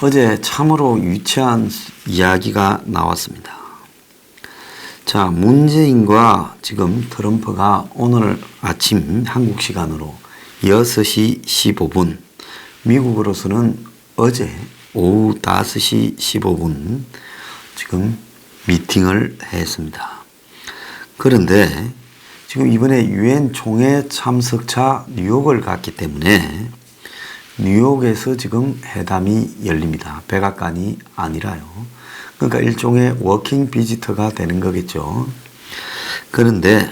어제 참으로 유치한 이야기가 나왔습니다. 자, 문재인과 지금 트럼프가 오늘 아침 한국 시간으로 6시 15분, 미국으로서는 어제 오후 5시 15분 지금 미팅을 했습니다. 그런데 지금 이번에 유엔 총회 참석차 뉴욕을 갔기 때문에 뉴욕에서 지금 회담이 열립니다. 백악관이 아니라요. 그러니까 일종의 워킹 비지터가 되는 거겠죠. 그런데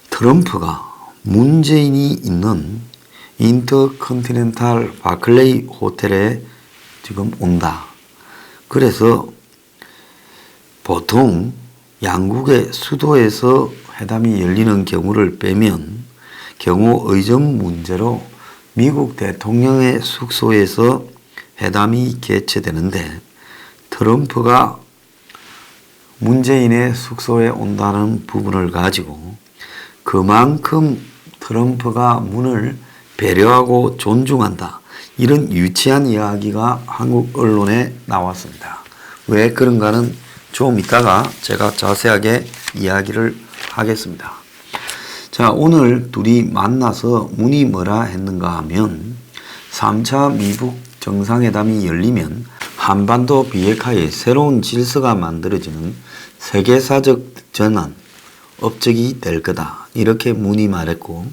트럼프가 문재인이 있는 인터컨티넨탈 바클레이 호텔에 지금 온다. 그래서 보통 양국의 수도에서 회담이 열리는 경우를 빼면 경호 의전 문제로 미국 대통령의 숙소에서 회담이 개최되는데 트럼프가 문재인의 숙소에 온다는 부분을 가지고 그만큼 트럼프가 문을 배려하고 존중한다. 이런 유치한 이야기가 한국 언론에 나왔습니다. 왜 그런가는 좀 이따가 제가 자세하게 이야기를 하겠습니다. 자, 오늘 둘이 만나서 문이 뭐라 했는가 하면 3차 미북 정상회담이 열리면 한반도 비핵화의 새로운 질서가 만들어지는 세계사적 전환, 업적이 될 거다. 이렇게 문이 말했고,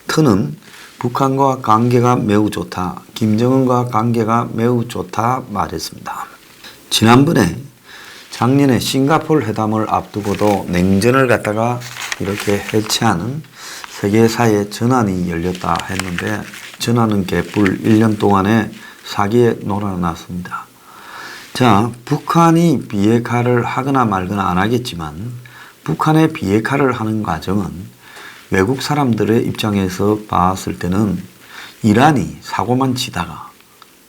트는 북한과 관계가 매우 좋다. 김정은과 관계가 매우 좋다 말했습니다. 지난번에 작년에 싱가포르 회담을 앞두고도 냉전을 갖다가 이렇게 해체하는 세계사의 전환이 열렸다 했는데 전환은 개뿔 1년 동안에 사기에 놀아났습니다. 자, 북한이 비핵화를 하거나 말거나 안 하겠지만 북한의 비핵화를 하는 과정은 외국 사람들의 입장에서 봤을 때는 이란이 사고만 치다가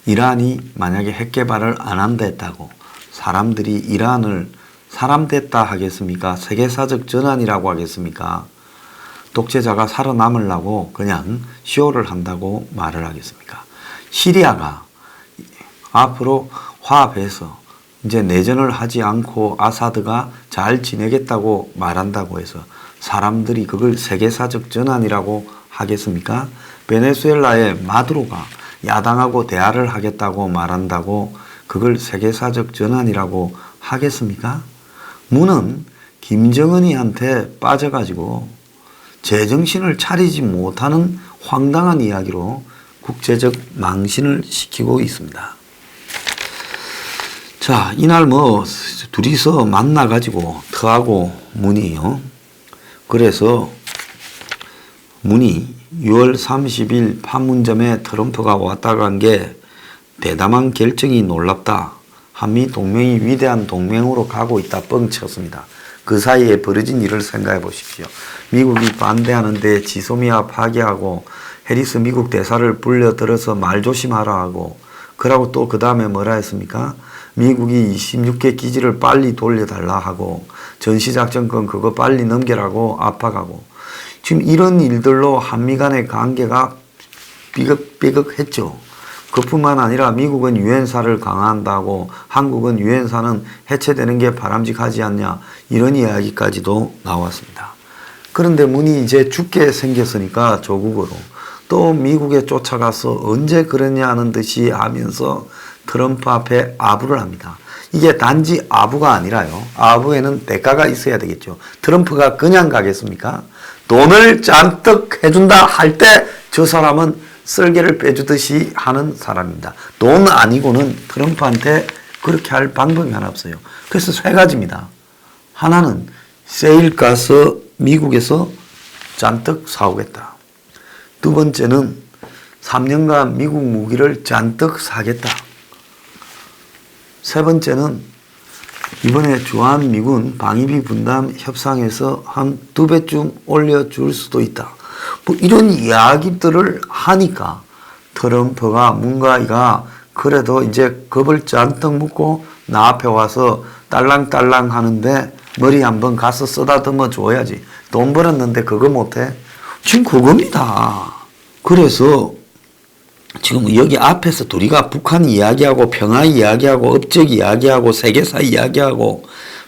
이란이 만약에 핵 개발을 안 한다 했다고 사람들이 이란을 사람 됐다 하겠습니까? 세계사적 전환이라고 하겠습니까? 독재자가 살아남으려고 그냥 쇼를 한다고 말을 하겠습니까? 시리아가 앞으로 화합해서 이제 내전을 하지 않고 아사드가 잘 지내겠다고 말한다고 해서 사람들이 그걸 세계사적 전환이라고 하겠습니까? 베네수엘라의 마두로가 야당하고 대화를 하겠다고 말한다고 그걸 세계사적 전환이라고 하겠습니까? 문은 김정은이한테 빠져가지고 제정신을 차리지 못하는 황당한 이야기로 국제적 망신을 시키고 있습니다. 자, 이날 둘이서 만나가지고 트하고 문이요. 그래서 문이 6월 30일 판문점에 트럼프가 왔다 간 게 대담한 결정이 놀랍다. 한미 동맹이 위대한 동맹으로 가고 있다 뻥쳤습니다. 그 사이에 벌어진 일을 생각해 보십시오. 미국이 반대하는데 지소미아 파기하고 해리스 미국 대사를 불려들어서 말 조심하라 하고 그러고 또 그 다음에 뭐라 했습니까? 미국이 26개 기지를 빨리 돌려달라 하고 전시작전권 그거 빨리 넘겨라고 압박하고 지금 이런 일들로 한미 간의 관계가 삐걱삐걱했죠. 그뿐만 아니라 미국은 유엔사를 강화한다고 한국은 유엔사는 해체되는 게 바람직하지 않냐 이런 이야기까지도 나왔습니다. 그런데 문이 이제 죽게 생겼으니까 조국으로 또 미국에 쫓아가서 언제 그러냐 하는 듯이 하면서 트럼프 앞에 아부를 합니다. 이게 단지 아부가 아니라요. 아부에는 대가가 있어야 되겠죠. 트럼프가 그냥 가겠습니까? 돈을 잔뜩 해준다 할 때 저 사람은 썰개를 빼주듯이 하는 사람입니다. 돈 아니고는 트럼프한테 그렇게 할 방법이 하나 없어요. 그래서 세 가지입니다. 하나는 세일가스 미국에서 잔뜩 사오겠다. 두 번째는 3년간 미국 무기를 잔뜩 사겠다. 세 번째는 이번에 주한미군 방위비 분담 협상에서 한 2배쯤 올려줄 수도 있다. 이런 이야기들을 하니까 트럼프가 뭔가 그래도 이제 겁을 잔뜩 먹고 나 앞에 와서 딸랑딸랑 하는데 머리 한번 가서 쓰다듬어 줘야지. 돈 벌었는데 그거 못해? 지금 그겁니다. 그래서 지금 여기 앞에서 둘이가 북한 이야기하고 평화 이야기하고 업적 이야기하고 세계사 이야기하고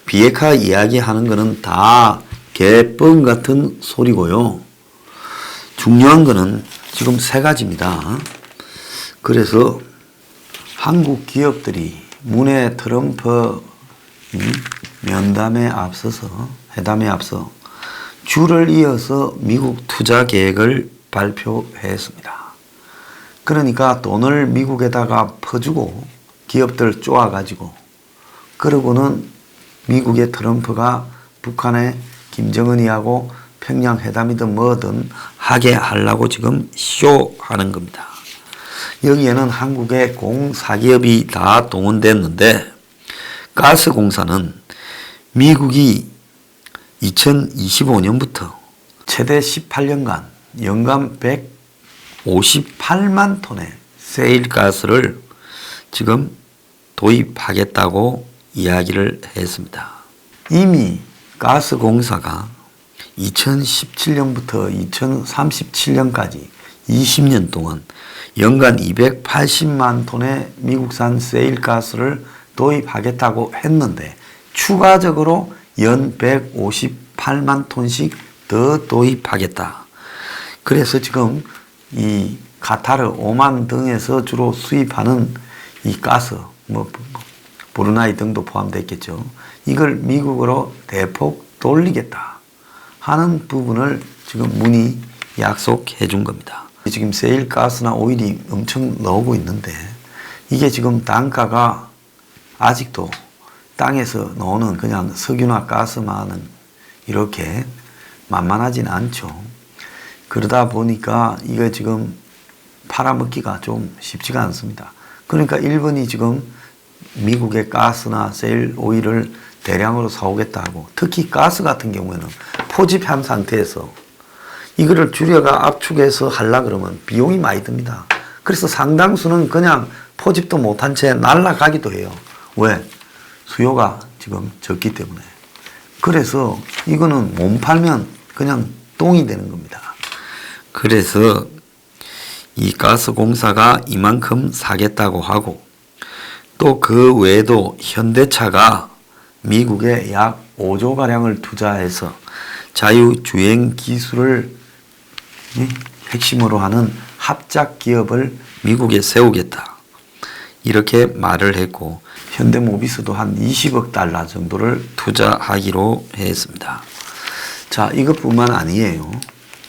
비핵화 이야기하는 거는 다 개뻥 같은 소리고요. 중요한 거는 지금 세 가지입니다. 그래서 한국 기업들이 문해 트럼프 면담에 앞서서 회담에 앞서 줄을 이어서 미국 투자 계획을 발표했습니다. 그러니까 돈을 미국에다가 퍼주고 기업들 쪼아가지고 그러고는 미국의 트럼프가 북한의 김정은이하고 평양 회담이든 뭐든 하게 하려고 지금 쇼하는 겁니다. 여기에는 한국의 공사기업이 다 동원됐는데 가스공사는 미국이 2025년부터 최대 18년간 연간 158만 톤의 세일가스를 지금 도입하겠다고 이야기를 했습니다. 이미 가스공사가 2017년부터 2037년까지 20년 동안 연간 280만 톤의 미국산 세일가스를 도입하겠다고 했는데 추가적으로 연 158만 톤씩 더 도입하겠다. 그래서 지금 이 카타르, 오만 등에서 주로 수입하는 이 가스, 브루나이 등도 포함되겠죠. 이걸 미국으로 대폭 돌리겠다 하는 부분을 지금 문이 약속해 준 겁니다. 지금 세일가스나 오일이 엄청 나오고 있는데 이게 지금 단가가 아직도 땅에서 나오는 그냥 석유나 가스만은 이렇게 만만하진 않죠. 그러다 보니까 이거 지금 팔아먹기가 좀 쉽지가 않습니다. 그러니까 일본이 지금 미국의 가스나 세일 오일을 대량으로 사오겠다고, 특히 가스 같은 경우에는 포집한 상태에서 이거를 줄여가 압축해서 하려 그러면 비용이 많이 듭니다. 그래서 상당수는 그냥 포집도 못한 채 날아가기도 해요. 왜? 수요가 지금 적기 때문에. 그래서 이거는 못 팔면 그냥 똥이 되는 겁니다. 그래서 이 가스공사가 이만큼 사겠다고 하고 또 그 외에도 현대차가 미국에 약 5조가량을 투자해서 자유주행 기술을 핵심으로 하는 합작 기업을 미국에 세우겠다. 이렇게 말을 했고 현대모비스도 한 20억 달러 정도를 투자하기로 했습니다. 자, 이것뿐만 아니에요.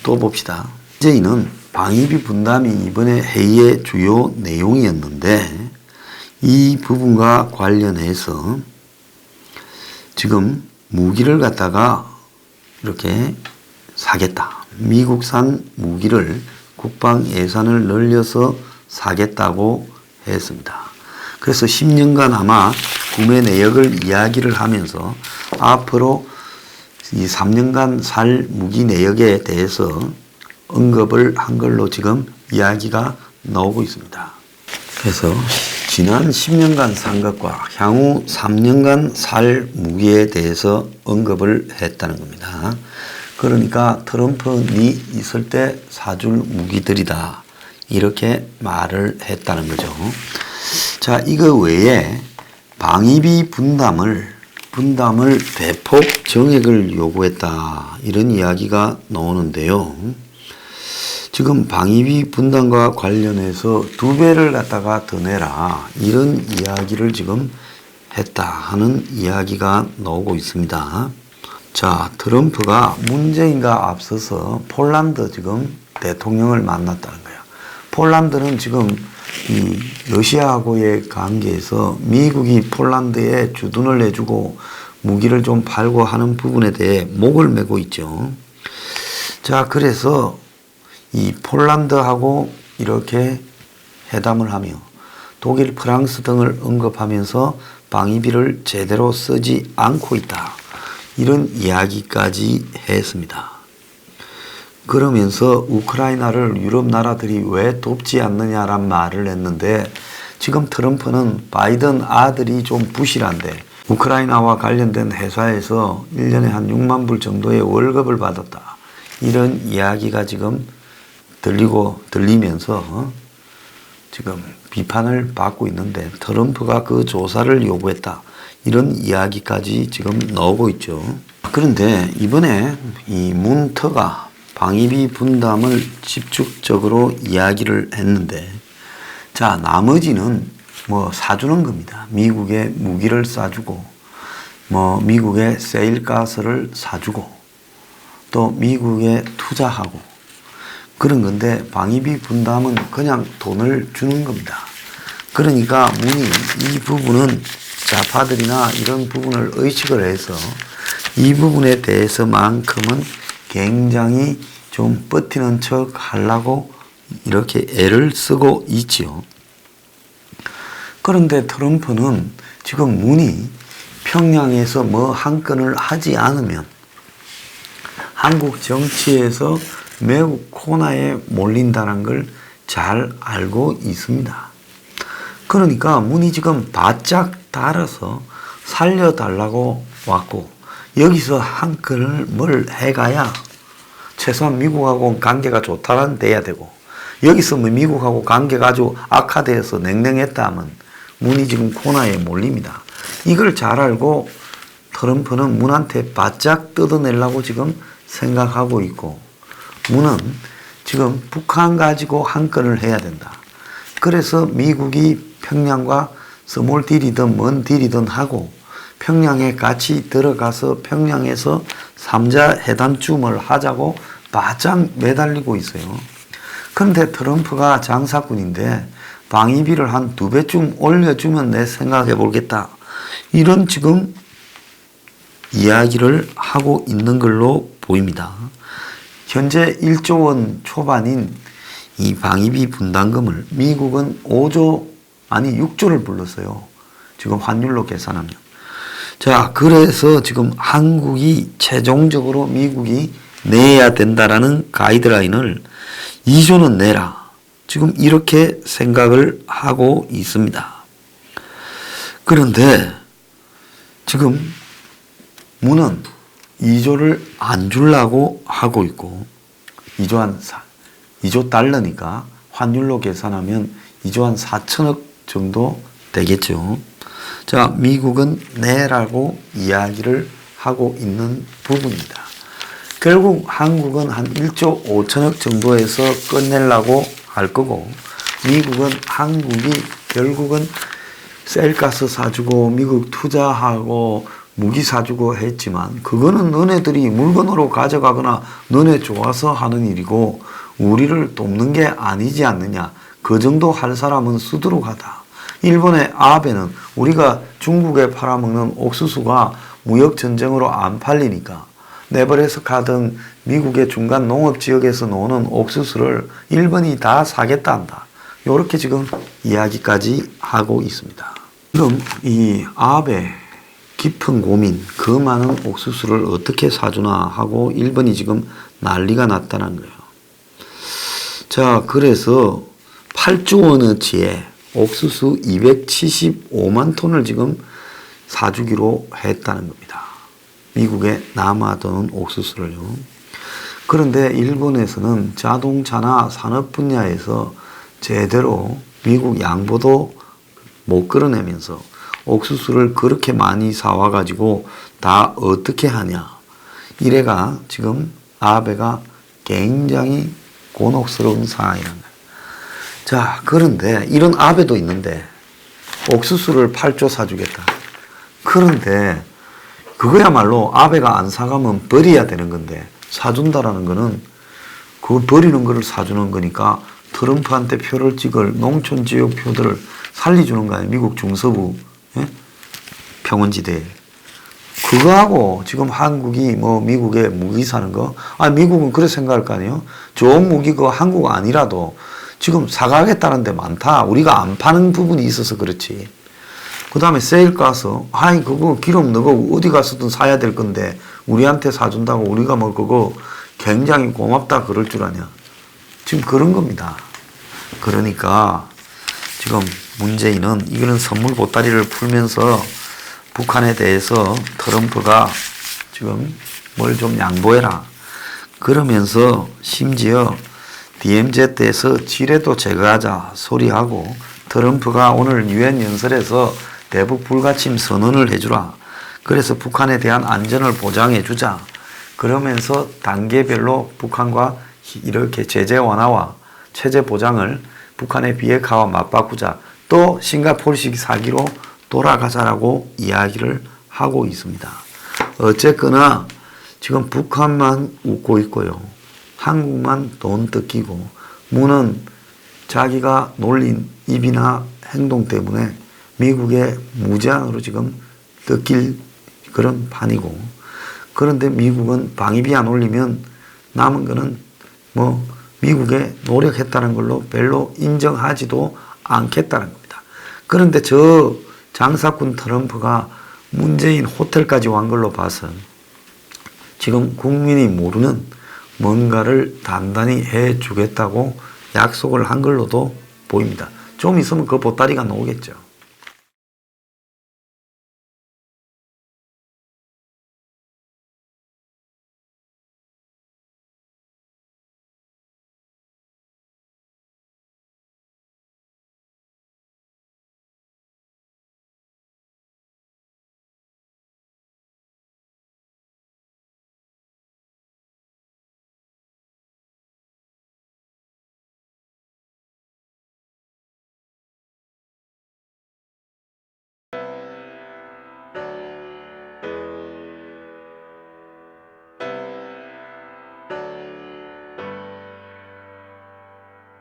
또 봅시다. 문재인은 방위비 분담이 이번에 회의의 주요 내용이었는데 이 부분과 관련해서 지금 무기를 갖다가 이렇게 사겠다. 미국산 무기를 국방 예산을 늘려서 사겠다고 했습니다. 그래서 10년간 아마 구매 내역을 이야기를 하면서 앞으로 이 3년간 살 무기 내역에 대해서 언급을 한 걸로 지금 이야기가 나오고 있습니다. 그래서 지난 10년간 산 것과 향후 3년간 살 무기에 대해서 언급을 했다는 겁니다. 그러니까 트럼프니 있을 때 사줄 무기들이다. 이렇게 말을 했다는 거죠. 자, 이거 외에 방위비 분담을 대폭 정액을 요구했다. 이런 이야기가 나오는데요. 지금 방위비 분담과 관련해서 2배를 갖다가 더 내라. 이런 이야기를 지금 했다 하는 이야기가 나오고 있습니다. 자, 트럼프가 문재인과 앞서서 폴란드 지금 대통령을 만났다는 거예요. 폴란드는 지금 이 러시아하고의 관계에서 미국이 폴란드에 주둔을 해주고 무기를 좀 팔고 하는 부분에 대해 목을 메고 있죠. 자, 그래서 이 폴란드하고 이렇게 회담을 하며 독일, 프랑스 등을 언급하면서 방위비를 제대로 쓰지 않고 있다. 이런 이야기까지 했습니다. 그러면서 우크라이나를 유럽 나라들이 왜 돕지 않느냐란 말을 했는데 지금 트럼프는 바이든 아들이 좀 부실한데 우크라이나와 관련된 회사에서 1년에 한 6만 불 정도의 월급을 받았다. 이런 이야기가 지금 들리면서 지금 비판을 받고 있는데 트럼프가 그 조사를 요구했다. 이런 이야기까지 지금 나오고 있죠. 그런데 이번에 이 문터가 방위비 분담을 집중적으로 이야기를 했는데 자, 나머지는 뭐 사주는 겁니다. 미국에 무기를 쏴주고 미국에 세일가스를 사주고 또 미국에 투자하고 그런 건데 방위비 분담은 그냥 돈을 주는 겁니다. 그러니까 문이 이 부분은 좌파들이나 이런 부분을 의식을 해서 이 부분에 대해서만큼은 굉장히 좀 버티는 척 하려고 이렇게 애를 쓰고 있지요. 그런데 트럼프는 지금 문이 평양에서 뭐 한 건을 하지 않으면 한국 정치에서 매우 코너에 몰린다는 걸 잘 알고 있습니다. 그러니까 문이 지금 바짝 달아서 살려달라고 왔고 여기서 한 건을 뭘 해가야 최소한 미국하고 관계가 좋다는 돼야 되고 여기서 뭐 미국하고 관계가 아주 악화되어서 냉랭했다 하면 문이 지금 코너에 몰립니다. 이걸 잘 알고 트럼프는 문한테 바짝 뜯어내려고 지금 생각하고 있고 문은 지금 북한 가지고 한 건을 해야 된다. 그래서 미국이 평양과 스몰 딜이든 먼 딜이든 하고 평양에 같이 들어가서 평양에서 3자 회담쯤을 하자고 바짝 매달리고 있어요. 그런데 트럼프가 장사꾼인데 방위비를 한 2배쯤 올려주면 내 생각해 보겠다. 이런 지금 이야기를 하고 있는 걸로 보입니다. 현재 1조 원 초반인 이 방위비 분담금을 미국은 5조 아니 6조를 불렀어요. 지금 환율로 계산하면. 자, 그래서 지금 한국이 최종적으로 미국이 내야 된다라는 가이드라인을 2조는 내라. 지금 이렇게 생각을 하고 있습니다. 그런데 지금 문은 2조를 안 주려고 하고 있고 2조 달러니까 환율로 계산하면 2조 한 4천억 정도 되겠죠. 자, 미국은 내라고 이야기를 하고 있는 부분입니다. 결국 한국은 한 1조 5천억 정도에서 끝내려고 할 거고 미국은 한국이 결국은 셀가스 사주고 미국 투자하고 무기 사주고 했지만 그거는 너네들이 물건으로 가져가거나 너네 좋아서 하는 일이고 우리를 돕는 게 아니지 않느냐. 그 정도 할 사람은 쓰도록 하다. 일본의 아베는 우리가 중국에 팔아먹는 옥수수가 무역전쟁으로 안 팔리니까 네버레스 가든 미국의 중간 농업지역에서 노는 옥수수를 일본이 다 사겠다 한다. 이렇게 지금 이야기까지 하고 있습니다. 지금 이 아베 깊은 고민, 그 많은 옥수수를 어떻게 사주나 하고 일본이 지금 난리가 났다는 거예요. 자, 그래서 8조 원어치의 옥수수 275만 톤을 지금 사주기로 했다는 겁니다. 미국에 남아도는 옥수수를요. 그런데 일본에서는 자동차나 산업 분야에서 제대로 미국 양보도 못 끌어내면서 옥수수를 그렇게 많이 사와가지고 다 어떻게 하냐. 이래가 지금 아베가 굉장히 곤혹스러운 상황이란 거예요. 자, 그런데 이런 아베도 있는데 옥수수를 8조 사주겠다. 그런데 그거야말로 아베가 안 사가면 버려야 되는 건데 사준다라는 거는 그 버리는 거를 사주는 거니까 트럼프한테 표를 찍을 농촌 지역 표들을 살려주는 거 아니에요. 미국 중서부 평원지대에. 그거하고 지금 한국이 뭐 미국에 무기 사는 거, 미국은 그렇게 생각할 거 아니에요. 좋은 무기 그 한국 아니라도 지금 사가겠다는 데 많다. 우리가 안 파는 부분이 있어서 그렇지. 그 다음에 세일가스, 그거 기름 넣고 어디 가서든 사야 될 건데 우리한테 사준다고 우리가 뭐 그거 굉장히 고맙다 그럴 줄 아냐. 지금 그런 겁니다. 그러니까 지금 문재인은 이거는 선물 보따리를 풀면서 북한에 대해서 트럼프가 지금 뭘 좀 양보해라. 그러면서 심지어 DMZ에서 지뢰도 제거하자 소리하고 트럼프가 오늘 유엔 연설에서 대북 불가침 선언을 해주라. 그래서 북한에 대한 안전을 보장해 주자. 그러면서 단계별로 북한과 이렇게 제재 완화와 체제 보장을 북한의 비핵화와 맞바꾸자. 또 싱가포르식 사기로 돌아가자라고 이야기를 하고 있습니다. 어쨌거나 지금 북한만 웃고 있고요. 한국만 돈 뜯기고 문은 자기가 놀린 입이나 행동 때문에 미국에 무제한으로 지금 뜯길 그런 판이고, 그런데 미국은 방위비 안 올리면 남은 거는 뭐 미국에 노력했다는 걸로 별로 인정하지도 않겠다는 겁니다. 그런데 저 장사꾼 트럼프가 문재인 호텔까지 온 걸로 봐서 지금 국민이 모르는 뭔가를 단단히 해주겠다고 약속을 한 걸로도 보입니다. 좀 있으면 그 보따리가 나오겠죠.